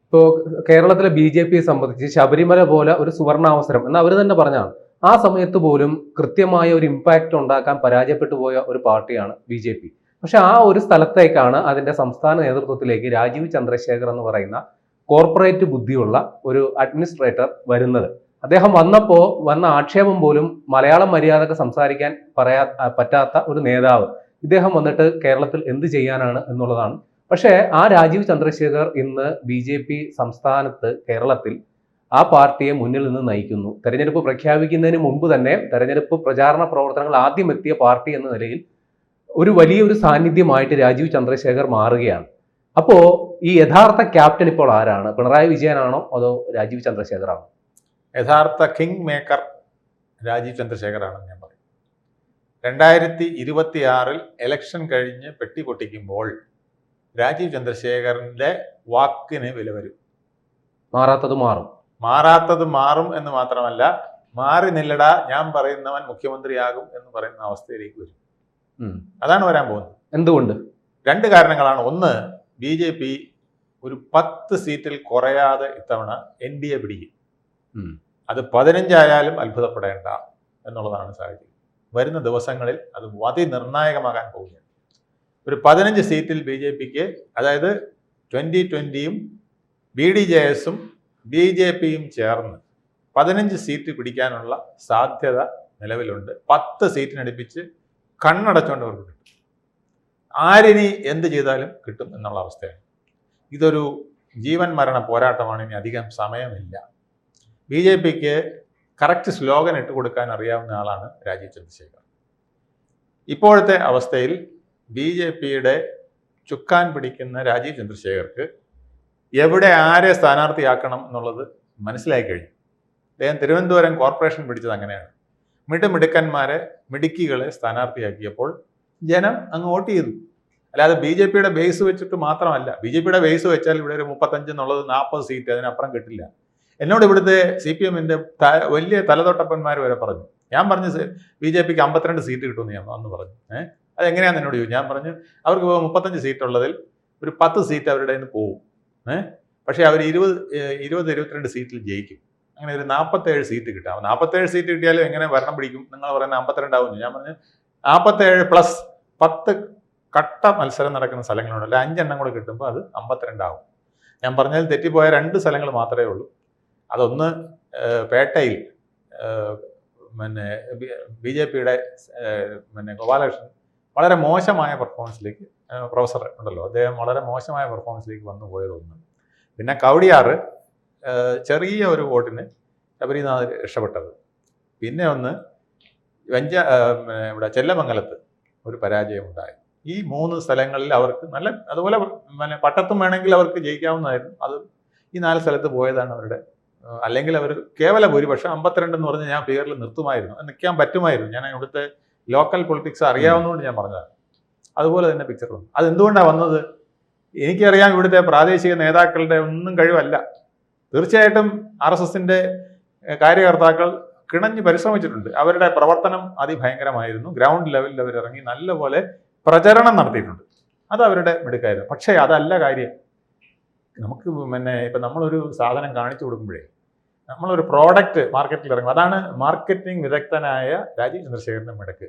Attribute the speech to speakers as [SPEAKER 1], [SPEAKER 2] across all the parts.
[SPEAKER 1] ഇപ്പോൾ കേരളത്തിലെ BJPയെ സംബന്ധിച്ച് ശബരിമല പോലെ ഒരു സുവർണാവസരം എന്ന് അവർ തന്നെ പറഞ്ഞാണ്. ആ സമയത്ത് പോലും കൃത്യമായ ഒരു ഇമ്പാക്റ്റ് ഉണ്ടാക്കാൻ പരാജയപ്പെട്ടു പോയ ഒരു പാർട്ടിയാണ് BJP. പക്ഷെ ആ ഒരു സ്ഥലത്തേക്കാണ് അതിന്റെ സംസ്ഥാന നേതൃത്വത്തിലേക്ക് രാജീവ് ചന്ദ്രശേഖർ എന്ന് പറയുന്ന കോർപ്പറേറ്റ് ബുദ്ധിയുള്ള ഒരു അഡ്മിനിസ്ട്രേറ്റർ വരുന്നത്. അദ്ദേഹം വന്ന ആക്ഷേപം പോലും മലയാളം മര്യാദക്ക് സംസാരിക്കാൻ പറ്റാത്ത ഒരു നേതാവ് ഇദ്ദേഹം വന്നിട്ട് കേരളത്തിൽ എന്ത് ചെയ്യാനാണ് എന്നുള്ളതാണ്. പക്ഷേ ആ രാജീവ് ചന്ദ്രശേഖർ ഇന്ന് BJP സംസ്ഥാനത്ത് കേരളത്തിൽ ആ പാർട്ടിയെ മുന്നിൽ നിന്ന് നയിക്കുന്നു. തെരഞ്ഞെടുപ്പ് പ്രഖ്യാപിക്കുന്നതിന് മുമ്പ് തന്നെ തെരഞ്ഞെടുപ്പ് പ്രചാരണ പ്രവർത്തനങ്ങൾ ആദ്യം എത്തിയ പാർട്ടി എന്ന നിലയിൽ ഒരു വലിയൊരു സാന്നിധ്യമായിട്ട് രാജീവ് ചന്ദ്രശേഖർ മാറുകയാണ്. അപ്പോ ഈ യഥാർത്ഥ ക്യാപ്റ്റൻ ഇപ്പോൾ ആരാണ്? പിണറായി വിജയനാണോ അതോ രാജീവ് ചന്ദ്രശേഖർ ആണോ?
[SPEAKER 2] യഥാർത്ഥ കിങ് മേക്കർ രാജീവ് ചന്ദ്രശേഖറാണെന്ന് ഞാൻ പറയും. 2026 ഇലക്ഷൻ കഴിഞ്ഞ് പെട്ടി പൊട്ടിക്കുമ്പോൾ രാജീവ് ചന്ദ്രശേഖറിന്റെ വാക്കിന് വില വരും. മാറാത്തത് മാറും എന്ന് മാത്രമല്ല, മാറി നില്ലടാ ഞാൻ പറയുന്നവൻ മുഖ്യമന്ത്രിയാകും എന്ന് പറയുന്ന അവസ്ഥയിലേക്ക് വരും. അതാണ് വരാൻ പോകുന്നത്.
[SPEAKER 1] എന്തുകൊണ്ട്?
[SPEAKER 2] 2 കാരണങ്ങളാണ്. ഒന്ന്, BJP ഒരു 10 സീറ്റിൽ കുറയാതെ ഇത്തവണ NDA പിടിക്കും. അത് 15 ആയാലും അത്ഭുതപ്പെടേണ്ട എന്നുള്ളതാണ് സാഹചര്യം. വരുന്ന ദിവസങ്ങളിൽ അത് അതിനിർണായകമാകാൻ പോവുകയാണ്. ഒരു 15 സീറ്റിൽ BJPക്ക്, അതായത് 2020-യും BDJS-ഉം BJP-യും ചേർന്ന് 15 സീറ്റ് പിടിക്കാനുള്ള സാധ്യത നിലവിലുണ്ട്. 10 സീറ്റിനടുപ്പിച്ച് കണ്ണടച്ചുകൊണ്ട് അവർക്ക് കിട്ടും. ആരിനി എന്ത് ചെയ്താലും കിട്ടും എന്നുള്ള അവസ്ഥയാണ്. ഇതൊരു ജീവൻ മരണ പോരാട്ടമാണ്. ഇനി അധികം സമയമില്ല. BJPക്ക് കറക്റ്റ് സ്ലോഗൻ ഇട്ട് കൊടുക്കാൻ അറിയാവുന്ന ആളാണ് രാജീവ് ചന്ദ്രശേഖർ. ഇപ്പോഴത്തെ അവസ്ഥയിൽ BJPയുടെ ചുക്കാൻ പിടിക്കുന്ന രാജീവ് ചന്ദ്രശേഖർക്ക് എവിടെ ആരെ സ്ഥാനാർത്ഥിയാക്കണം എന്നുള്ളത് മനസ്സിലായി കഴിഞ്ഞു. അദ്ദേഹം തിരുവനന്തപുരം കോർപ്പറേഷൻ പിടിച്ചത് അങ്ങനെയാണ്. മിടുക്കന്മാരെ, മിടുക്കികളെ സ്ഥാനാർത്ഥിയാക്കിയപ്പോൾ ജനം അങ്ങ് വോട്ട് ചെയ്തു. അല്ലാതെ BJPയുടെ ബേസ് വെച്ചിട്ട് മാത്രമല്ല. BJPയുടെ ബേസ് വെച്ചാൽ ഇവിടെ ഒരു 35 എന്നുള്ളത് 40 സീറ്റ്, അതിനപ്പുറം കിട്ടില്ല. എന്നോട് ഇവിടുത്തെ CPM-ന്റെ വലിയ തലതൊട്ടപ്പന്മാർ വരെ പറഞ്ഞു. ഞാൻ പറഞ്ഞു BJPക്ക് 52 സീറ്റ് കിട്ടുമെന്ന് ഞാൻ അന്ന് പറഞ്ഞു. അതെങ്ങനെയാണെന്ന് എന്നോട് ചോദിച്ചു. ഞാൻ പറഞ്ഞു അവർക്ക് 35 സീറ്റ് ഉള്ളതിൽ ഒരു 10 സീറ്റ് അവരുടെ നിന്ന് പോവും. പക്ഷേ അവർ 20-22 സീറ്റിൽ ജയിക്കും. അങ്ങനെ ഒരു 47 സീറ്റ് കിട്ടാം. 47 സീറ്റ് കിട്ടിയാലും എങ്ങനെ ഭരണം പിടിക്കും? നിങ്ങൾ പറയുന്ന 52 ആവുന്നു. ഞാൻ പറഞ്ഞു 47 പ്ലസ് 10 കട്ട മത്സരം നടക്കുന്ന സ്ഥലങ്ങളുണ്ട്. അല്ല 5 എണ്ണം കൂടെ കിട്ടുമ്പോൾ അത് 52 ആവും. ഞാൻ പറഞ്ഞതിൽ തെറ്റിപ്പോയ 2 സ്ഥലങ്ങൾ മാത്രമേ ഉള്ളൂ. അതൊന്ന് പേട്ടയിൽ BJPയുടെ ഗോപാലകൃഷ്ണൻ വളരെ മോശമായ പെർഫോമൻസിലേക്ക്, പ്രൊഫസർ ഉണ്ടല്ലോ, അദ്ദേഹം വളരെ മോശമായ പെർഫോമൻസിലേക്ക് വന്നു പോയതൊന്ന്. പിന്നെ കവടിയാറ് ചെറിയ ഒരു വോട്ടിന് ശബരിനാഥ് രക്ഷപ്പെട്ടത്. പിന്നെ ഒന്ന് ഇവിടെ ചെല്ലമംഗലത്ത് ഒരു പരാജയമുണ്ടായി. ഈ 3 സ്ഥലങ്ങളിൽ അവർക്ക് നല്ല, അതുപോലെ പട്ടത്തും വേണമെങ്കിൽ അവർക്ക് ജയിക്കാവുന്നതായിരുന്നു. അത് ഈ 4 സ്ഥലത്ത് പോയതാണ് അവരുടെ. അല്ലെങ്കിൽ അവർ കേവല ഭൂരിപക്ഷം 52 എന്ന് പറഞ്ഞ് ഞാൻ ഫിഗറിൽ നിർത്തുമായിരുന്നു, നിൽക്കാൻ പറ്റുമായിരുന്നു. ഞാൻ ഇവിടുത്തെ ലോക്കൽ പൊളിറ്റിക്സ് അറിയാവുന്നതുകൊണ്ട് ഞാൻ പറഞ്ഞതാണ്. അതുപോലെ തന്നെ പിക്ചർ വന്നു. അതെന്തുകൊണ്ടാണ് വന്നത്? എനിക്കറിയാം ഇവിടുത്തെ പ്രാദേശിക നേതാക്കളുടെ ഒന്നും കഴിവല്ല. തീർച്ചയായിട്ടും RSSന്റെ കാര്യകർത്താക്കൾ കിണഞ്ഞ് പരിശ്രമിച്ചിട്ടുണ്ട്. അവരുടെ പ്രവർത്തനം അതിഭയങ്കരമായിരുന്നു. ഗ്രൗണ്ട് ലെവലിൽ അവരിറങ്ങി നല്ലപോലെ പ്രചരണം നടത്തിയിട്ടുണ്ട്. അത് അവരുടെ മിടുക്കായിരുന്നു. പക്ഷേ അതല്ല കാര്യം. നമുക്ക് ഇപ്പം നമ്മളൊരു സാധനം കാണിച്ചു കൊടുക്കുമ്പോഴേ നമ്മളൊരു പ്രോഡക്റ്റ് മാർക്കറ്റിൽ ഇറങ്ങും. അതാണ് മാർക്കറ്റിംഗ് വിദഗ്ധനായ രാജീവ് ചന്ദ്രശേഖരൻ്റെ മിടുക്ക്.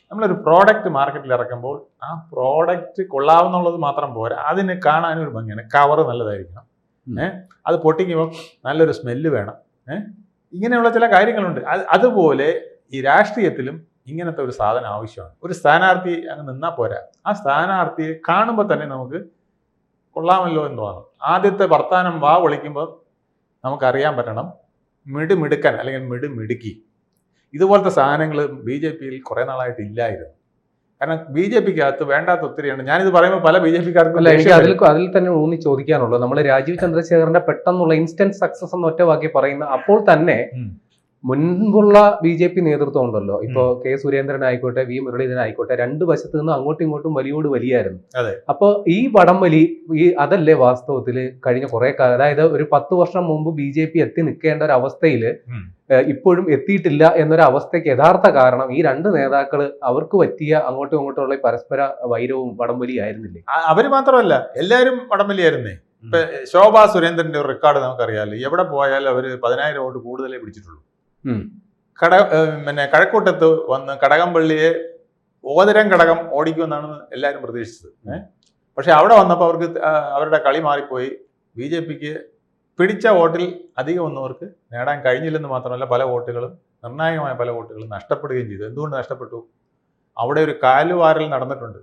[SPEAKER 2] നമ്മളൊരു പ്രോഡക്റ്റ് മാർക്കറ്റിൽ ഇറക്കുമ്പോൾ ആ പ്രോഡക്റ്റ് കൊള്ളാവുന്നുള്ളത് മാത്രം പോരാ, അതിന് കാണാനും ഒരു ഭംഗിയാണ്. കവറ് നല്ലതായിരിക്കണം. അത് പൊട്ടിക്കുമ്പോൾ നല്ലൊരു സ്മെല്ല് വേണം. ഇങ്ങനെയുള്ള ചില കാര്യങ്ങളുണ്ട്. അതുപോലെ ഈ രാഷ്ട്രീയത്തിലും ഇങ്ങനത്തെ ഒരു സാധനം ആവശ്യമാണ്. ഒരു സ്ഥാനാർത്ഥി അങ്ങ് നിന്നാൽ പോരാ, ആ സ്ഥാനാർത്ഥിയെ കാണുമ്പോൾ തന്നെ നമുക്ക് കൊള്ളാമല്ലോ എന്ന് തോന്നും. ആദ്യത്തെ വർത്താനം വിളിക്കുമ്പോൾ നമുക്കറിയാൻ പറ്റണം മിടുക്കൻ അല്ലെങ്കിൽ മിടുക്കി. ഇതുപോലത്തെ സാധനങ്ങൾ BJPയിൽ കുറേ നാളായിട്ട് ഇല്ലായിരുന്നു. കാരണം BJPക്കകത്ത് വേണ്ടാത്ത ഒത്തിരിയാണ്. ഞാനിത് പറയുമ്പോൾ പല BJPക്കാർക്കും
[SPEAKER 1] അതിൽ തന്നെ ഊന്നി ചോദിക്കാനുള്ളത്, നമ്മൾ രാജീവ് ചന്ദ്രശേഖറിന്റെ പെട്ടെന്നുള്ള ഇൻസ്റ്റന്റ് സക്സസ് എന്ന് ഒറ്റ വാക്കി പറയുന്ന അപ്പോൾ തന്നെ മുൻപുള്ള BJP നേതൃത്വം ഉണ്ടല്ലോ, ഇപ്പൊ K. സുരേന്ദ്രൻ ആയിക്കോട്ടെ, V. മുരളീധരൻ ആയിക്കോട്ടെ, 2 വശത്ത് നിന്ന് അങ്ങോട്ടും ഇങ്ങോട്ടും വലിയോട് വലിയായിരുന്നു. അപ്പൊ ഈ വടംവലി അതല്ലേ വാസ്തവത്തില് കഴിഞ്ഞ കുറെ കാലം, അതായത് ഒരു 10 വർഷം മുമ്പ് BJP എത്തി നിൽക്കേണ്ട ഒരു അവസ്ഥയിൽ ഇപ്പോഴും എത്തിയിട്ടില്ല എന്നൊരു അവസ്ഥയ്ക്ക് യഥാർത്ഥ കാരണം ഈ 2 നേതാക്കള് അവർക്ക് പറ്റിയ അങ്ങോട്ടും ഇങ്ങോട്ടുള്ള പരസ്പര വൈരവും വടംവലി ആയിരുന്നില്ലേ?
[SPEAKER 2] അവര് മാത്രമല്ല, എല്ലാവരും വടംവലിയായിരുന്നേ. ഇപ്പൊ ശോഭാ സുരേന്ദ്രന്റെ ഒരു റെക്കോർഡ് നമുക്കറിയാമല്ലോ. എവിടെ പോയാലും അവര് 10,000 വോട്ട് കൂടുതലേ പിടിച്ചിട്ടുള്ളൂ. പിന്നെ കഴക്കൂട്ടത്ത് വന്ന് കടകംപള്ളിയെ ഓതിരം ഘടകം ഓടിക്കുമെന്നാണ് എല്ലാവരും പ്രതീക്ഷിച്ചത്. പക്ഷെ അവിടെ വന്നപ്പോൾ അവർക്ക് അവരുടെ കളി മാറിപ്പോയി. BJPക്ക് പിടിച്ച വോട്ടിൽ അധികം ഒന്നവർക്ക് നേടാൻ കഴിഞ്ഞില്ലെന്ന് മാത്രമല്ല, പല വോട്ടുകളും, നിർണായകമായ പല വോട്ടുകളും നഷ്ടപ്പെടുകയും ചെയ്തു. എന്തുകൊണ്ട് നഷ്ടപ്പെട്ടു? അവിടെ ഒരു കാലുവാരൽ നടന്നിട്ടുണ്ട്.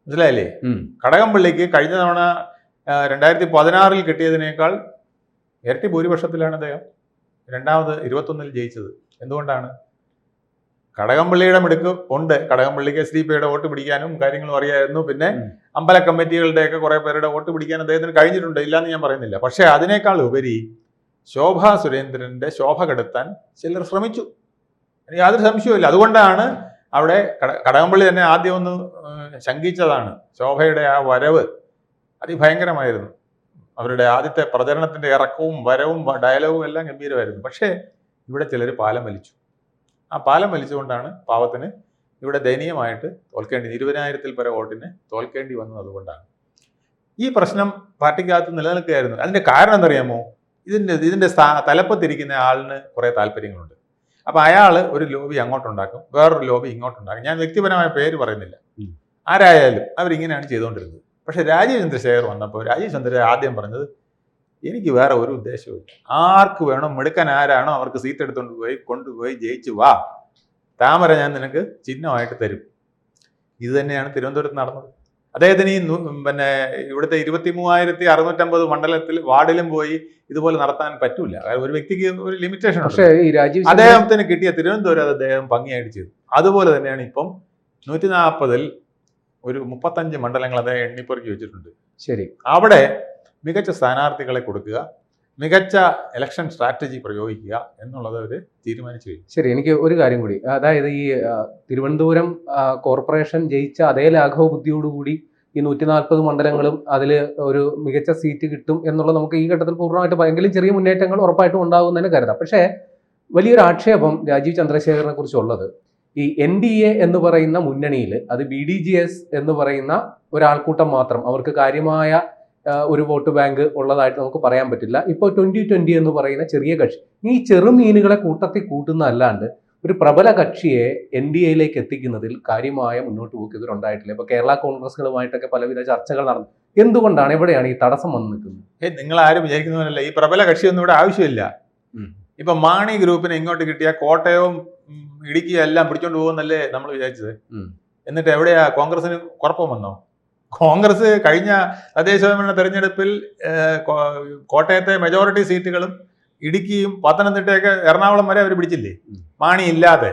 [SPEAKER 2] മനസ്സിലായില്ലേ? കടകംപള്ളിക്ക് കഴിഞ്ഞ തവണ 2016 കിട്ടിയതിനേക്കാൾ ഇരട്ടി ഭൂരിപക്ഷത്തിലാണ് അദ്ദേഹം രണ്ടാമത് 21 ജയിച്ചത്. എന്തുകൊണ്ടാണ്? കടകംപള്ളിയുടെ മിടുക്ക് ഉണ്ട്. കടകംപള്ളിക്ക് SDP-യുടെ വോട്ട് പിടിക്കാനും കാര്യങ്ങളും അറിയായിരുന്നു. പിന്നെ അമ്പല കമ്മിറ്റികളുടെയൊക്കെ കുറെ പേരുടെ വോട്ട് പിടിക്കാൻ അദ്ദേഹത്തിന് കഴിഞ്ഞിട്ടുണ്ട്, ഇല്ലാന്ന് ഞാൻ പറയുന്നില്ല. പക്ഷെ അതിനേക്കാൾ ഉപരി ശോഭാ സുരേന്ദ്രന്റെ ശോഭ കെടുത്താൻ ചിലർ ശ്രമിച്ചു. എനിക്ക് യാതൊരു സംശയവുമില്ല. അതുകൊണ്ടാണ് അവിടെ കടകംപള്ളി തന്നെ ആദ്യം ഒന്ന് ശങ്കിച്ചതാണ്. ശോഭയുടെ ആ വരവ് അതിഭയങ്കരമായിരുന്നു. അവരുടെ ആദ്യത്തെ പ്രചരണത്തിന്റെ ഇറക്കവും വരവും ഡയലോഗും എല്ലാം ഗംഭീരമായിരുന്നു. പക്ഷേ ഇവിടെ ചിലർ പാലം വലിച്ചു. ആ പാലം വലിച്ചുകൊണ്ടാണ് പാവത്തിന് ഇവിടെ ദയനീയമായിട്ട് തോൽക്കേണ്ടി, 20,000-ൽ പര വോട്ടിന് തോൽക്കേണ്ടി വന്നത്. അതുകൊണ്ടാണ് ഈ പ്രശ്നം പാർട്ടിക്കകത്ത് നിലനിൽക്കുകയായിരുന്നു. അതിന്റെ കാരണം എന്തറിയാമോ? ഇതിന്റെ തലപ്പത്തിരിക്കുന്ന ആളിന് കുറെ താല്പര്യങ്ങളുണ്ട്. അപ്പൊ അയാൾ ഒരു ലോബി അങ്ങോട്ടുണ്ടാക്കും, വേറൊരു ലോബി ഇങ്ങോട്ടുണ്ടാക്കും. ഞാൻ വ്യക്തിപരമായ പേര് പറയുന്നില്ല. ആരായാലും അവരിങ്ങനെയാണ് ചെയ്തുകൊണ്ടിരുന്നത്. പക്ഷെ രാജീവ് ചന്ദ്രശേഖർ വന്നപ്പോൾ രാജീവ് ചന്ദ്രശേഖർ ആദ്യം പറഞ്ഞത്, എനിക്ക് വേറെ ഒരു ഉദ്ദേശവുമില്ല, ആർക്ക് വേണം മിടുക്കൻ ആരാണോ അവർക്ക് സീറ്റ് എടുത്തുകൊണ്ട് കൊണ്ടുപോയി ജയിച്ചു വാ, താമര ഞാൻ നിനക്ക് ചിഹ്നമായിട്ട് തരും. ഇത് തന്നെയാണ് തിരുവനന്തപുരത്ത് നടന്നത്. അദ്ദേഹത്തിന് ഈ പിന്നെ ഇവിടുത്തെ 23,650 മണ്ഡലത്തിൽ വാർഡിലും പോയി ഇതുപോലെ നടത്താൻ പറ്റൂല. ഒരു വ്യക്തിക്ക് ഒരു ലിമിറ്റേഷൻ ഉണ്ട്. അദ്ദേഹത്തിന് കിട്ടിയ തിരുവനന്തപുരം അദ്ദേഹം ഭംഗിയായിട്ട് ചെയ്തു. അതുപോലെ തന്നെയാണ് ഇപ്പം 140-ൽ ഒരു 35 മണ്ഡലങ്ങൾ അദ്ദേഹം എണ്ണിപ്പെറുക്കി വെച്ചിട്ടുണ്ട്.
[SPEAKER 1] ശരി,
[SPEAKER 2] അവിടെ മികച്ച സ്ഥാനാർത്ഥികളെ കൊടുക്കുക, മികച്ച ഇലക്ഷൻ സ്ട്രാറ്റജി പ്രയോഗിക്കുക എന്നുള്ളത് അവർ തീരുമാനിച്ചു കഴിഞ്ഞു.
[SPEAKER 1] ശരി, എനിക്ക് ഒരു കാര്യം കൂടി, അതായത് ഈ തിരുവനന്തപുരം കോർപ്പറേഷൻ ജയിച്ച അതേ ലാഘവ ബുദ്ധിയോടുകൂടി ഈ 140 മണ്ഡലങ്ങളും അതിൽ ഒരു മികച്ച സീറ്റ് കിട്ടും എന്നുള്ളത് നമുക്ക് ഈ ഘട്ടത്തിൽ പൂർണ്ണമായിട്ട് ഭയങ്കര ചെറിയ മുന്നേറ്റങ്ങൾ ഉറപ്പായിട്ടും ഉണ്ടാകുമെന്ന് കരുതാം. പക്ഷേ വലിയൊരു ആക്ഷേപം രാജീവ് ചന്ദ്രശേഖരനെ കുറിച്ചുള്ളത്, ഈ NDA എന്ന് പറയുന്ന മുന്നണിയിൽ അത് BDGS എന്ന് പറയുന്ന ഒരാൾക്കൂട്ടം മാത്രം, അവർക്ക് കാര്യമായ ഒരു വോട്ട് ബാങ്ക് ഉള്ളതായിട്ട് നമുക്ക് പറയാൻ പറ്റില്ല. ഇപ്പോൾ 2020 എന്ന് പറയുന്ന ചെറിയ കക്ഷി ഈ ചെറുമീനുകളെ കൂട്ടത്തിൽ കൂട്ടുന്നതല്ലാണ്ട് ഒരു പ്രബല കക്ഷിയെ NDAയിലേക്ക് എത്തിക്കുന്നതിൽ കാര്യമായ മുന്നോട്ട് പോക്ക് ഇതുണ്ടായിട്ടില്ല. ഇപ്പൊ കേരള കോൺഗ്രസുകളുമായിട്ടൊക്കെ പലവിധ ചർച്ചകൾ നടന്നു. എന്തുകൊണ്ടാണ്, എവിടെയാണ് ഈ തടസ്സം വന്നു നിൽക്കുന്നത്?
[SPEAKER 2] നിങ്ങൾ ആരും വിചാരിക്കുന്നവരല്ല, ഈ പ്രബല കക്ഷിയൊന്നും ഇവിടെ ആവശ്യമില്ല. ഇപ്പൊ മാണി ഗ്രൂപ്പിന് ഇങ്ങോട്ട് കിട്ടിയ കോട്ടയവും ഇടുക്കിയും എല്ലാം പിടിച്ചോണ്ട് പോകുന്നല്ലേ നമ്മൾ വിചാരിച്ചത്. എന്നിട്ട് എവിടെയാ കോൺഗ്രസിന് കുഴപ്പം വന്നോ? കോൺഗ്രസ് കഴിഞ്ഞ തദ്ദേശഭരണ തെരഞ്ഞെടുപ്പിൽ കോട്ടയത്തെ മെജോറിറ്റി സീറ്റുകളും ഇടുക്കിയും പത്തനംതിട്ടയൊക്കെ എറണാകുളം വരെ അവർ പിടിച്ചില്ലേ? മാണി ഇല്ലാതെ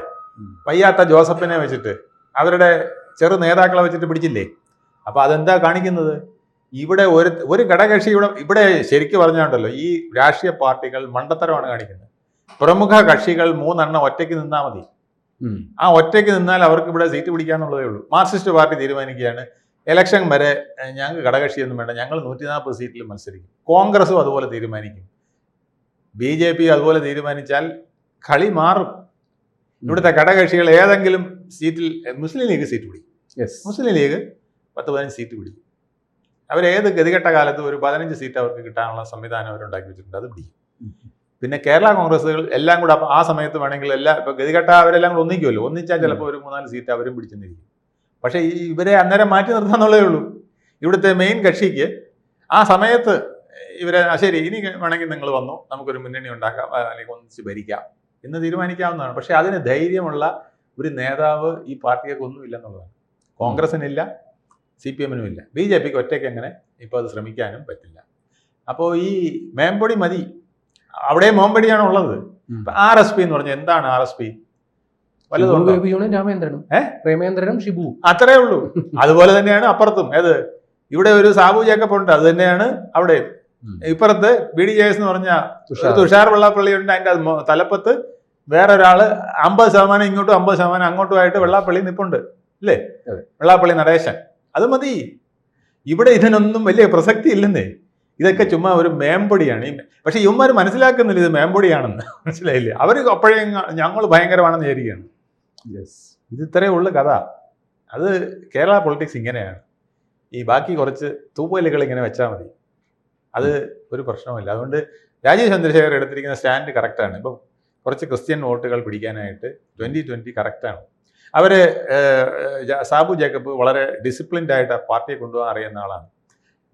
[SPEAKER 2] വയ്യാത്ത ജോസഫിനെ വെച്ചിട്ട്, അവരുടെ ചെറു നേതാക്കളെ വെച്ചിട്ട് പിടിച്ചില്ലേ? അപ്പൊ അതെന്താ കാണിക്കുന്നത്? ഇവിടെ ഒരു ഘടകകക്ഷി ഇവിടെ ശരിക്കും പറഞ്ഞാണ്ടല്ലോ, ഈ രാഷ്ട്രീയ പാർട്ടികൾ മണ്ടത്തരമാണ് കാണിക്കുന്നത്. പ്രമുഖ കക്ഷികൾ 3 ഒറ്റയ്ക്ക് നിന്നാൽ മതി. ആ ഒറ്റയ്ക്ക് നിന്നാൽ അവർക്ക് ഇവിടെ സീറ്റ് പിടിക്കാന്നുള്ളതേ ഉള്ളൂ. മാർക്സിസ്റ്റ് പാർട്ടി തീരുമാനിക്കുകയാണ്, ഇലക്ഷൻ വരെ ഞങ്ങൾക്ക് ഘടകകക്ഷിയൊന്നും വേണ്ട, ഞങ്ങൾ 140 സീറ്റിൽ മത്സരിക്കും. കോൺഗ്രസും അതുപോലെ തീരുമാനിക്കും. BJP അതുപോലെ തീരുമാനിച്ചാൽ കളി മാറും. ഇവിടുത്തെ ഘടകകക്ഷികൾ ഏതെങ്കിലും സീറ്റിൽ, മുസ്ലിം ലീഗ് സീറ്റ് പിടിക്കും. മുസ്ലിം ലീഗ് 10-15 സീറ്റ് പിടിക്കും. അവരേത് ഗതികെട്ട കാലത്ത് ഒരു 15 സീറ്റ് അവർക്ക് കിട്ടാനുള്ള സംവിധാനം അവരുണ്ടാക്കി വെച്ചിട്ടുണ്ട്, അത് പിടിക്കും. പിന്നെ കേരള കോൺഗ്രസുകൾ എല്ലാം കൂടെ ആ സമയത്ത് വേണമെങ്കിൽ ഇപ്പൊ ഗതികെട്ട അവരെല്ലാം കൂടെ ഒന്നിക്കുമല്ലോ, ഒന്നിച്ചാൽ ചിലപ്പോൾ ഒരു 3-4 സീറ്റ് അവരും പിടിച്ചെന്നിരിക്കും. പക്ഷേ ഇവരെ അന്നേരം മാറ്റി നിർത്താന്നുള്ളതേ ഉള്ളൂ. ഇവിടുത്തെ മെയിൻ കക്ഷിക്ക് ആ സമയത്ത് ഇവരെ ശരി, ഇനി വേണമെങ്കിൽ നിങ്ങൾ വന്നു, നമുക്കൊരു മുന്നണി ഉണ്ടാക്കാം, അല്ലെങ്കിൽ ഒന്നിച്ച് ഭരിക്കാം എന്ന് തീരുമാനിക്കാവുന്നതാണ്. പക്ഷെ അതിന് ധൈര്യമുള്ള ഒരു നേതാവ് ഈ പാർട്ടിയൊക്കെ ഒന്നുമില്ലെന്നുള്ളതാണ്. കോൺഗ്രസിനില്ല, CPM-നും ഇല്ല, BJPക്ക് ഒറ്റയ്ക്ക് എങ്ങനെ ഇപ്പോൾ അത് ശ്രമിക്കാനും പറ്റില്ല. അപ്പോൾ ഈ മേമ്പൊടി മതി, അവിടെ മേമ്പൊടിയാണ് ഉള്ളത്. RSP എന്ന് പറഞ്ഞാൽ എന്താണ്? RSP
[SPEAKER 1] പ്രേമേന്ദ്രനും ഷിബു,
[SPEAKER 2] അത്രേ ഉള്ളൂ. അതുപോലെ തന്നെയാണ് അപ്പുറത്തും. ഇവിടെ ഒരു സാബു ജേക്കബ് ഉണ്ട്, അത് തന്നെയാണ് അവിടെ. ഇപ്പുറത്ത് BDJS എന്ന് പറഞ്ഞ തുഷാർ വെള്ളാപ്പള്ളിയുണ്ട്. അതിന്റെ തലപ്പത്ത് വേറൊരാള് 50% ഇങ്ങോട്ടും 50% അങ്ങോട്ടുമായിട്ട് വെള്ളാപ്പള്ളി നിപ്പുണ്ട്, അല്ലേ? വെള്ളാപ്പള്ളി നടേശൻ. അത് മതി. ഇവിടെ ഇതിനൊന്നും വലിയ പ്രസക്തി ഇല്ലെന്നേ. ഇതൊക്കെ ചുമ്മാ ഒരു മേമ്പൊടിയാണ്. പക്ഷെ ഇവന്മാർ മനസ്സിലാക്കുന്നില്ല ഇത് മേമ്പൊടിയാണെന്ന്. മനസ്സിലായില്ലേ? അവർ അപ്പോഴേ ഞങ്ങൾ ഭയങ്കരമാണെന്ന് വിചാരിക്കുകയാണ്. ഇത് ഇത്രയേ ഉള്ളു കഥ. അത് കേരള പൊളിറ്റിക്സ് ഇങ്ങനെയാണ്. ഈ ബാക്കി കുറച്ച് തൂപ്പലുകൾ ഇങ്ങനെ വെച്ചാൽ മതി. അത് ഒരു പ്രശ്നവുമില്ല. അതുകൊണ്ട് രാജീവ് ചന്ദ്രശേഖർ എടുത്തിരിക്കുന്ന സ്റ്റാൻഡ് കറക്റ്റാണ്. ഇപ്പം കുറച്ച് ക്രിസ്ത്യൻ വോട്ടുകൾ പിടിക്കാനായിട്ട് 2020 കറക്റ്റാണ്. അവർ സാബു ജേക്കബ് വളരെ ഡിസിപ്ലിൻഡ് ആയിട്ട് പാർട്ടിയെ കൊണ്ടുപോകാൻ അറിയുന്ന ആളാണ്.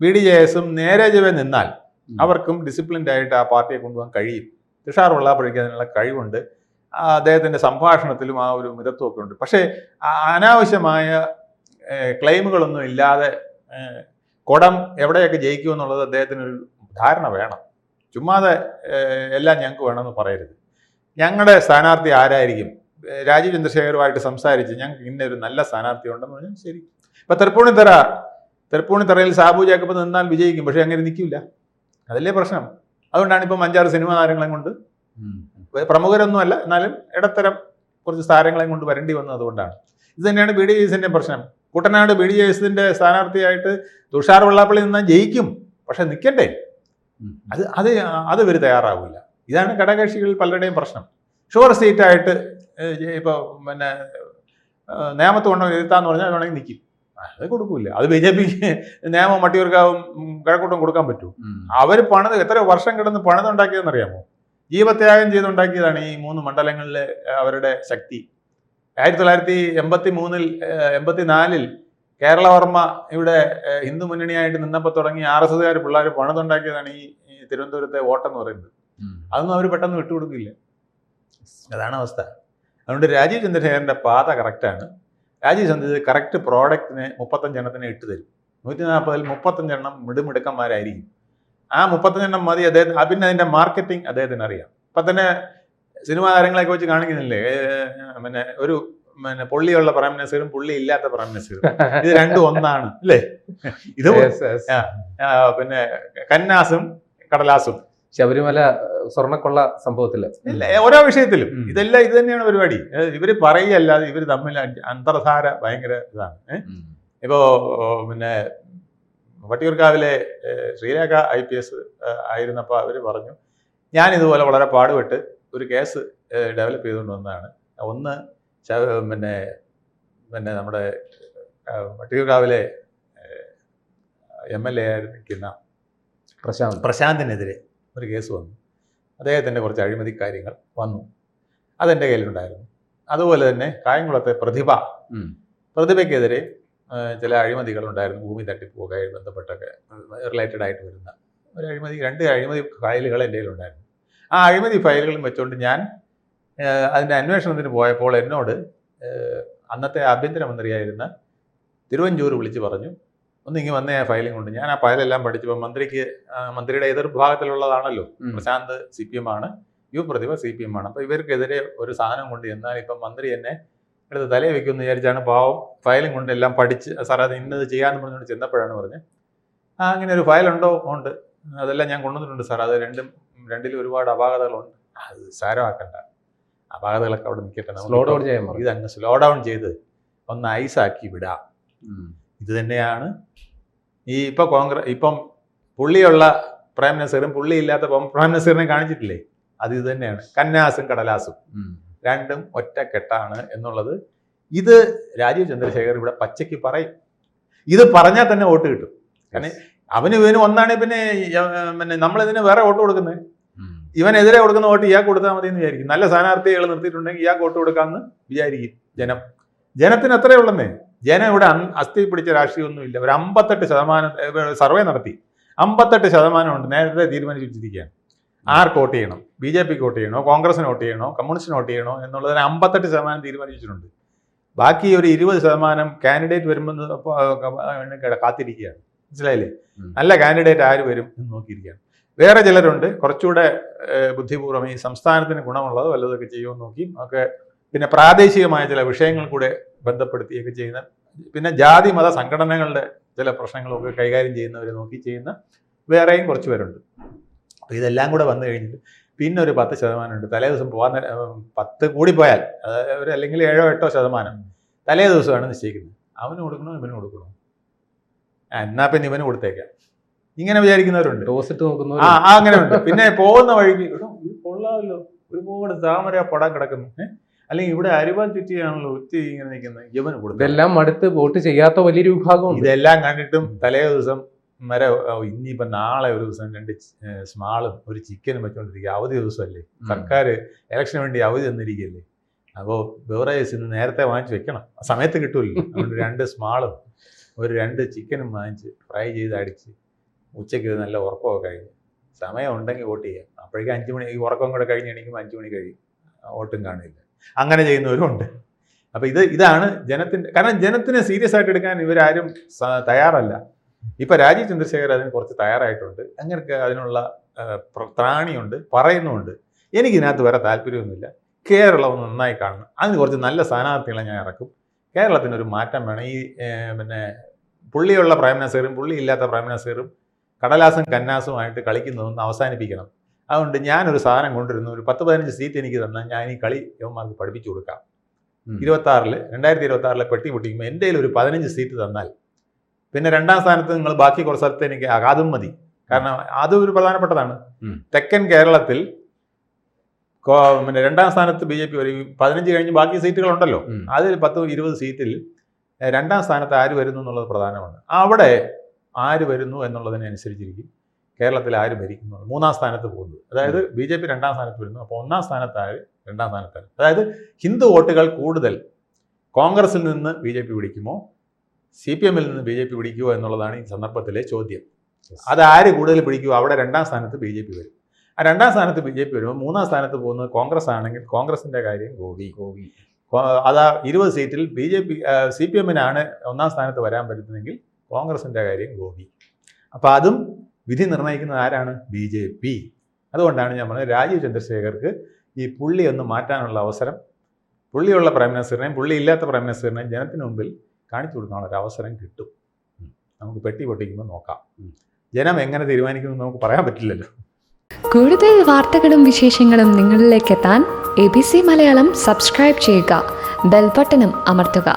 [SPEAKER 2] BDJS-ഉം നേരെ ചൊവ്വേ നിന്നാൽ അവർക്കും ഡിസിപ്ലിൻഡ് ആയിട്ട് ആ പാർട്ടിയെ കൊണ്ടുപോകാൻ കഴിയും. തുഷാർ വെള്ളാപ്പള്ളിക്ക് അതിനുള്ള കഴിവുണ്ട്. അദ്ദേഹത്തിൻ്റെ സംഭാഷണത്തിലും ആ ഒരു മിതത്വമൊക്കെ ഉണ്ട്. പക്ഷേ അനാവശ്യമായ ക്ലെയിമുകളൊന്നും ഇല്ലാതെ കുടം എവിടെയൊക്കെ ജയിക്കുമെന്നുള്ളത് അദ്ദേഹത്തിനൊരു ധാരണ വേണം. ചുമ്മാതെ എല്ലാം ഞങ്ങൾക്ക് വേണമെന്ന് പറയരുത്. ഞങ്ങളുടെ സ്ഥാനാർത്ഥി ആരായിരിക്കും, രാജീവ് ചന്ദ്രശേഖരുമായിട്ട് സംസാരിച്ച് ഞങ്ങൾക്ക് ഇന്നൊരു നല്ല സ്ഥാനാർത്ഥി ഉണ്ടെന്ന് പറഞ്ഞാൽ ശരി. ഇപ്പം തൃപ്പൂണിത്തറയിൽ സാബു ജേക്കബ് നിന്നാൽ വിജയിക്കും, പക്ഷേ അങ്ങനെ നിൽക്കില്ല. അതല്ലേ പ്രശ്നം. അതുകൊണ്ടാണ് ഇപ്പം 5-6 സിനിമാ താരങ്ങളെയും കൊണ്ട്, പ്രമുഖരൊന്നുമല്ല എന്നാലും ഇടത്തരം കുറച്ച് താരങ്ങളെയും കൊണ്ട് വരേണ്ടി വന്നത് അതുകൊണ്ടാണ്. ഇത് തന്നെയാണ് BDJS-ന്റെ പ്രശ്നം. കുട്ടനാട് BDJS-ന്റെ സ്ഥാനാർത്ഥിയായിട്ട് തുഷാർ വെള്ളാപ്പള്ളി നിന്നാൽ ജയിക്കും, പക്ഷെ നിൽക്കണ്ടേ? അത് ഇവർ തയ്യാറാവില്ല. ഇതാണ് ഘടകകക്ഷികളിൽ പലരുടെയും പ്രശ്നം. ഷുവർ സീറ്റായിട്ട് ഇപ്പോൾ പിന്നെ നേമത്ത് കൊണ്ടോ എഴുത്താന്ന് പറഞ്ഞാൽ വേണമെങ്കിൽ നിൽക്കും, അത് കൊടുക്കൂല. അത് BJPക്ക് നേമം വട്ടിയൂർക്കാവും കിഴക്കൂട്ടം കൊടുക്കാൻ പറ്റൂ? അവർ എത്ര വർഷം കിടന്ന് പണിതുണ്ടാക്കിയതെന്നറിയാമോ? ജീവത്യാഗം ചെയ്തുണ്ടാക്കിയതാണ് ഈ 3 മണ്ഡലങ്ങളിലെ അവരുടെ ശക്തി. 1984 കേരളവർമ്മ ഇവിടെ ഹിന്ദു മുന്നണിയായിട്ട് നിന്നപ്പോൾ തുടങ്ങി RSSകാർ പിള്ളേർ പണിതുണ്ടാക്കിയതാണ് ഈ തിരുവനന്തപുരത്തെ വോട്ടെന്ന് പറയുന്നത്. അതൊന്നും അവർ പെട്ടെന്ന് വിട്ടുകൊടുക്കില്ല. അതാണ് അവസ്ഥ. അതുകൊണ്ട് രാജീവ് ചന്ദ്രശേഖരൻ്റെ പാത കറക്റ്റാണ്. രാജീവ് ചന്ദ്രശേഖർ കറക്റ്റ് പ്രോഡക്റ്റിന് 35 എണ്ണത്തിന് ഇട്ട് തരും. 140-ൽ 35 എണ്ണം മിടുമിടുക്കന്മാരായിരിക്കും. ആ 35 എണ്ണം മതി അദ്ദേഹത്തിന്. പിന്നെ അതിൻ്റെ മാർക്കറ്റിംഗ് അദ്ദേഹത്തിന് അറിയാം. ഇപ്പം തന്നെ സിനിമാ താരങ്ങളെയൊക്കെ വെച്ച് കാണിക്കുന്നില്ലേ, ഒരു പുള്ളിയുള്ള പ്രൈം മിനിസ്റ്ററും പുള്ളി ഇല്ലാത്ത പ്രൈം മിനിസ്റ്ററും, ഇത് രണ്ടും ഒന്നാണ് അല്ലേ? ഇത് പിന്നെ കന്നാസും കടലാസും
[SPEAKER 1] ശബരിമല സ്വർണ്ണക്കൊള്ള സംഭവത്തില്
[SPEAKER 2] ഓരോ വിഷയത്തിലും ഇതെല്ലാം ഇത് തന്നെയാണ് പരിപാടി. ഇവര് പറയുകയല്ലാതെ ഇവർ തമ്മിൽ അന്തർധാര ഭയങ്കര ഇതാണ്. ഇപ്പോ വട്ടിയൂർക്കാവിലെ ശ്രീരേഖ IPS ആയിരുന്നപ്പോൾ അവർ പറഞ്ഞു, ഞാനിതുപോലെ വളരെ പാടുപെട്ട് ഒരു കേസ് ഡെവലപ്പ് ചെയ്തുകൊണ്ട് വന്നതാണ്. ഒന്ന് നമ്മുടെ വട്ടിയൂർക്കാവിലെ MLA ആയിരിക്കുന്ന പ്രശാന്തിനെതിരെ ഒരു കേസ് വന്നു. അദ്ദേഹത്തിൻ്റെ കുറച്ച് അഴിമതി കാര്യങ്ങൾ വന്നു, അതെൻ്റെ കയ്യിലുണ്ടായിരുന്നു. അതുപോലെ തന്നെ കായംകുളത്തെ പ്രതിഭയ്ക്കെതിരെ ചില അഴിമതികളുണ്ടായിരുന്നു. ഭൂമി തട്ടിപ്പുകയായി ബന്ധപ്പെട്ടൊക്കെ റിലേറ്റഡ് ആയിട്ട് വരുന്ന ഒരു അഴിമതി, 2 അഴിമതി ഫയലുകൾ എൻ്റെ കയ്യിലുണ്ടായിരുന്നു. ആ അഴിമതി ഫയലുകളും വെച്ചുകൊണ്ട് ഞാൻ അതിൻ്റെ അന്വേഷണത്തിന് പോയപ്പോൾ എന്നോട് അന്നത്തെ ആഭ്യന്തരമന്ത്രിയായിരുന്ന തിരുവഞ്ചൂർ വിളിച്ച് പറഞ്ഞു, ഒന്നിങ്ങി വന്നേ ആ ഫയലിംഗ് കൊണ്ട്. ഞാൻ ആ ഫയലെല്ലാം പഠിച്ചപ്പോൾ മന്ത്രിയുടെ എതിർഭാഗത്തിലുള്ളതാണല്ലോ. പ്രശാന്ത് CPM ആണ്, പ്രതിഭ CPM ആണ്. അപ്പോൾ ഇവർക്കെതിരെ ഒരു സാധനം കൊണ്ട് എന്നാൽ ഇപ്പം മന്ത്രി എന്നെ എടുത്ത് തലയെ വെക്കുമെന്ന് വിചാരിച്ചാണ് പാവം ഫയലും കൊണ്ട് എല്ലാം പഠിച്ച് സാർ അത് ഇന്നത് ചെയ്യാമെന്ന് പറഞ്ഞുകൊണ്ട് ചെന്നപ്പോഴാണ് പറഞ്ഞത്, അങ്ങനെ ഒരു ഫയലുണ്ടോ? ഉണ്ട്, അതെല്ലാം ഞാൻ കൊണ്ടുവന്നിട്ടുണ്ട് സാർ. അത് രണ്ടിലും ഒരുപാട് അപാകതകളുണ്ട്. അത് സാരമാക്കണ്ട, അപാകതകളൊക്കെ അവിടെ നിൽക്കട്ടെ, ഇതങ്ങ് സ്ലോ ഡൗൺ ചെയ്ത് ഒന്ന് ഐസാക്കി വിടാം. ഇത് തന്നെയാണ് ഇപ്പം പുള്ളിയുള്ള പ്രൈം മിനിസ്റ്ററും പുള്ളി ഇല്ലാത്ത പ്രൈം മിനിസ്റ്ററിനെ കാണിച്ചിട്ടില്ലേ? അത് ഇത് തന്നെയാണ്. കന്നാസും കടലാസും രണ്ടും ഒറ്റക്കെട്ടാണ് എന്നുള്ളത് ഇത് രാജീവ് ചന്ദ്രശേഖർ ഇവിടെ പച്ചയ്ക്ക് പറയും. ഇത് പറഞ്ഞാൽ തന്നെ വോട്ട് കിട്ടും. കാരണം ഇവന് ഒന്നാണ്. പിന്നെ നമ്മളിതിന് വേറെ വോട്ട് കൊടുക്കുന്നത്, ഇവനെതിരെ കൊടുക്കുന്ന വോട്ട് ഇയാൾക്ക് കൊടുത്താൽ മതി എന്ന് വിചാരിക്കും. നല്ല സ്ഥാനാർത്ഥികൾ നിർത്തിയിട്ടുണ്ടെങ്കിൽ ഇയാൾക്ക് വോട്ട് കൊടുക്കാമെന്ന് വിചാരിക്കും ജനത്തിന് അത്രേ ഉള്ളന്നേ. ജനം ഇവിടെ അസ്ഥി പിടിച്ച രാഷ്ട്രീയമൊന്നുമില്ല. ഒരു 58% സർവേ നടത്തി, 58% ഉണ്ട് നേരത്തെ തീരുമാനിച്ചു വെച്ചിരിക്കുകയാണ്. ആർക്ക് വോട്ട് ചെയ്യണം, BJPക്ക് വോട്ട് ചെയ്യണോ, കോൺഗ്രസിന് വോട്ട് ചെയ്യണോ, കമ്മ്യൂണിസ്റ്റിന് വോട്ട് ചെയ്യണോ എന്നുള്ളതിന് 58% തീരുമാനിച്ചിട്ടുണ്ട്. ബാക്കി ഒരു 20% കാൻഡിഡേറ്റ് വരുമ്പോൾ കാത്തിരിക്കുകയാണ്. മനസ്സിലായില്ലേ? നല്ല കാൻഡിഡേറ്റ് ആര് വരും എന്ന് നോക്കിയിരിക്കുകയാണ്. വേറെ ചിലരുണ്ട് കുറച്ചുകൂടെ ബുദ്ധിപൂർവ്വം ഈ സംസ്ഥാനത്തിന് ഗുണമുള്ളത് വല്ലതൊക്കെ ചെയ്യുമെന്ന് നോക്കി ഒക്കെ, പിന്നെ പ്രാദേശികമായ ചില വിഷയങ്ങൾ കൂടെ ബന്ധപ്പെടുത്തിയൊക്കെ ചെയ്യുന്ന, പിന്നെ ജാതി മത സംഘടനകളുടെ ചില പ്രശ്നങ്ങളൊക്കെ കൈകാര്യം ചെയ്യുന്നവരെ നോക്കി ചെയ്യുന്ന വേറെയും കുറച്ച് പേരുണ്ട്. അപ്പോൾ ഇതെല്ലാം കൂടെ വന്നു കഴിഞ്ഞിട്ട് പിന്നെ ഒരു 10% ഉണ്ട്. തലേ ദിവസം പോകാൻ 10 കൂടിപ്പോയാൽ ഒരു അല്ലെങ്കിൽ 7-8% തലേ ദിവസമാണ് നിശ്ചയിക്കുന്നത്. അവന് കൊടുക്കണോ ഇവന് കൊടുക്കണോ, എന്നാ പിന്നെ ഇവന് കൊടുത്തേക്കാം, ഇങ്ങനെ വിചാരിക്കുന്നവരുണ്ട്. അങ്ങനെ ഉണ്ട്. പിന്നെ പോകുന്ന വഴിക്ക് ഇത് കൊള്ളാമല്ലോ, ഒരുപാട് താമര പടാൻ കിടക്കുന്നു, അല്ലെങ്കിൽ ഇവിടെ അരിവാൻ ചുറ്റിയാണല്ലോ ഒത്തി ഇങ്ങനെ നിൽക്കുന്നത്, ഇവന് കൊടുക്കും.
[SPEAKER 1] ഇതെല്ലാം അടുത്ത് വോട്ട് ചെയ്യാത്ത വലിയൊരു വിഭാഗം.
[SPEAKER 2] ഇതെല്ലാം കണ്ടിട്ടും തലേ ദിവസം ഇനിയിപ്പോൾ നാളെ ഒരു ദിവസം 2 സ്മാളും ഒരു ചിക്കനും വെച്ചുകൊണ്ടിരിക്കുക. അവധി ദിവസമല്ലേ, സർക്കാർ ഇലക്ഷന് വേണ്ടി അവധി തന്നിരിക്കുകയല്ലേ. അപ്പോൾ ബെവറേജസ് ഇന്ന് നേരത്തെ വാങ്ങിച്ച് വെക്കണം, ആ സമയത്ത് കിട്ടൂല്ലോ. അതുകൊണ്ട് 2 സ്മാളും ഒരു 2 ചിക്കനും വാങ്ങിച്ച് ഫ്രൈ ചെയ്ത് അടിച്ച് ഉച്ചയ്ക്ക് നല്ല ഉറക്കമൊക്കെ കഴിഞ്ഞ് സമയം ഉണ്ടെങ്കിൽ വോട്ട് ചെയ്യാം. അപ്പോഴേക്കും 5 മണി, ഈ ഉറക്കം കൂടെ കഴിഞ്ഞ് എണീക്കുമ്പോൾ 5 മണി കഴിയും, വോട്ടും കാണില്ല. അങ്ങനെ ചെയ്യുന്നവരും ഉണ്ട്. അപ്പോൾ ഇതാണ് ജനത്തിൻ്റെ, കാരണം ജനത്തിനെ സീരിയസ് ആയിട്ട് എടുക്കാൻ ഇവരാരും തയ്യാറല്ല. ഇപ്പം രാജീവ് ചന്ദ്രശേഖർ അതിന് കുറച്ച് തയ്യാറായിട്ടുണ്ട്, അങ്ങനെ അതിനുള്ള ത്രാണിയുണ്ട്, പറയുന്നുമുണ്ട്. എനിക്കിതിനകത്ത് വരെ താല്പര്യമൊന്നുമില്ല. കേരളം ഒന്ന് നന്നായി കാണണം, അതിന് കുറച്ച് നല്ല സ്ഥാനാർത്ഥികളെ ഞാൻ ഇറക്കും. കേരളത്തിനൊരു മാറ്റം വേണം. ഈ പിന്നെ പുള്ളിയുള്ള പ്രൈം മിനിസ്റ്ററും പുള്ളി ഇല്ലാത്ത പ്രൈം മിനിസ്റ്ററും കടലാസും കന്നാസുമായിട്ട് കളിക്കുന്നതൊന്ന് അവസാനിപ്പിക്കണം. അതുകൊണ്ട് ഞാനൊരു സാധനം കൊണ്ടുവരുന്നു, ഒരു 10-15 സീറ്റ് എനിക്ക് തന്നാൽ ഞാൻ ഈ കളി യവന്മാർക്ക് പഠിപ്പിച്ചു കൊടുക്കാം. 2026 പെട്ടി പൊട്ടിക്കുമ്പോൾ എൻ്റെ കയ്യിൽ ഒരു 15 സീറ്റ് തന്നാൽ പിന്നെ 2ാം സ്ഥാനത്ത് നിങ്ങൾ ബാക്കി കുറച്ച് സ്ഥലത്ത് എനിക്ക് അതും മതി. കാരണം അതൊരു പ്രധാനപ്പെട്ടതാണ്. തെക്കൻ കേരളത്തിൽ പിന്നെ 2ാം സ്ഥാനത്ത് BJP വരും. 15 കഴിഞ്ഞ് ബാക്കി സീറ്റുകളുണ്ടല്ലോ, അതിൽ 10-20 സീറ്റിൽ 2ാം സ്ഥാനത്ത് ആര് വരുന്നു എന്നുള്ളത് പ്രധാനമാണ്. അവിടെ ആര് വരുന്നു എന്നുള്ളതിനനുസരിച്ചിരിക്കും കേരളത്തിൽ ആര് ഭരിക്കുന്നു. 3ാം സ്ഥാനത്ത് പോകുന്നത്, അതായത് BJP 2ാം സ്ഥാനത്ത് വരുന്നു, അപ്പോൾ 1ാം സ്ഥാനത്ത് ആര്, 2ാം സ്ഥാനത്ത്. അതായത് ഹിന്ദു വോട്ടുകൾ കൂടുതൽ കോൺഗ്രസിൽ നിന്ന് BJP പിടിക്കുമോ, CPM-ൽ നിന്ന് BJP പിടിക്കുമോ എന്നുള്ളതാണ് ഈ സന്ദർഭത്തിലെ ചോദ്യം. അത് ആര് കൂടുതൽ പിടിക്കുമോ അവിടെ 2ാം സ്ഥാനത്ത് BJP വരും. ആ 2ാം സ്ഥാനത്ത് BJP വരുമ്പോൾ 3ാം സ്ഥാനത്ത് പോകുന്നത് കോൺഗ്രസ് ആണെങ്കിൽ കോൺഗ്രസിൻ്റെ കാര്യം ഗോവി. അതാ 20 സീറ്റിൽ CPM-നാണ് 1ാം സ്ഥാനത്ത് വരാൻ പറ്റുന്നതെങ്കിൽ കോൺഗ്രസിൻ്റെ കാര്യം ഗോവി. അപ്പോൾ അതും വിധി നിർണ്ണയിക്കുന്നത് ആരാണ്? BJP. അതുകൊണ്ടാണ് ഞാൻ പറഞ്ഞത് രാജീവ് ചന്ദ്രശേഖർക്ക് ഈ പുള്ളി ഒന്ന് മാറ്റാനുള്ള അവസരം, പുള്ളിയുള്ള പ്രൈം മിനിസ്റ്ററിനെയും പുള്ളി ഇല്ലാത്ത പ്രൈം മിനിസ്റ്ററിനെയും ജനത്തിന് മുമ്പിൽ കാണിച്ചു കൊടുക്കാനുള്ള ഒരു അവസരം കിട്ടും. നമുക്ക് പെട്ടി പൊട്ടിക്കുമ്പോൾ നോക്കാം. ജനം എങ്ങനെ തീരുമാനിക്കുമെന്ന് നമുക്ക് പറയാൻ പറ്റില്ലല്ലോ.
[SPEAKER 3] കൂടുതൽ വാർത്തകളും വിശേഷങ്ങളും നിങ്ങളിലേക്ക് എത്താൻ ABC മലയാളം സബ്സ്ക്രൈബ് ചെയ്യുക, ബെൽ ബട്ടണും അമർത്തുക.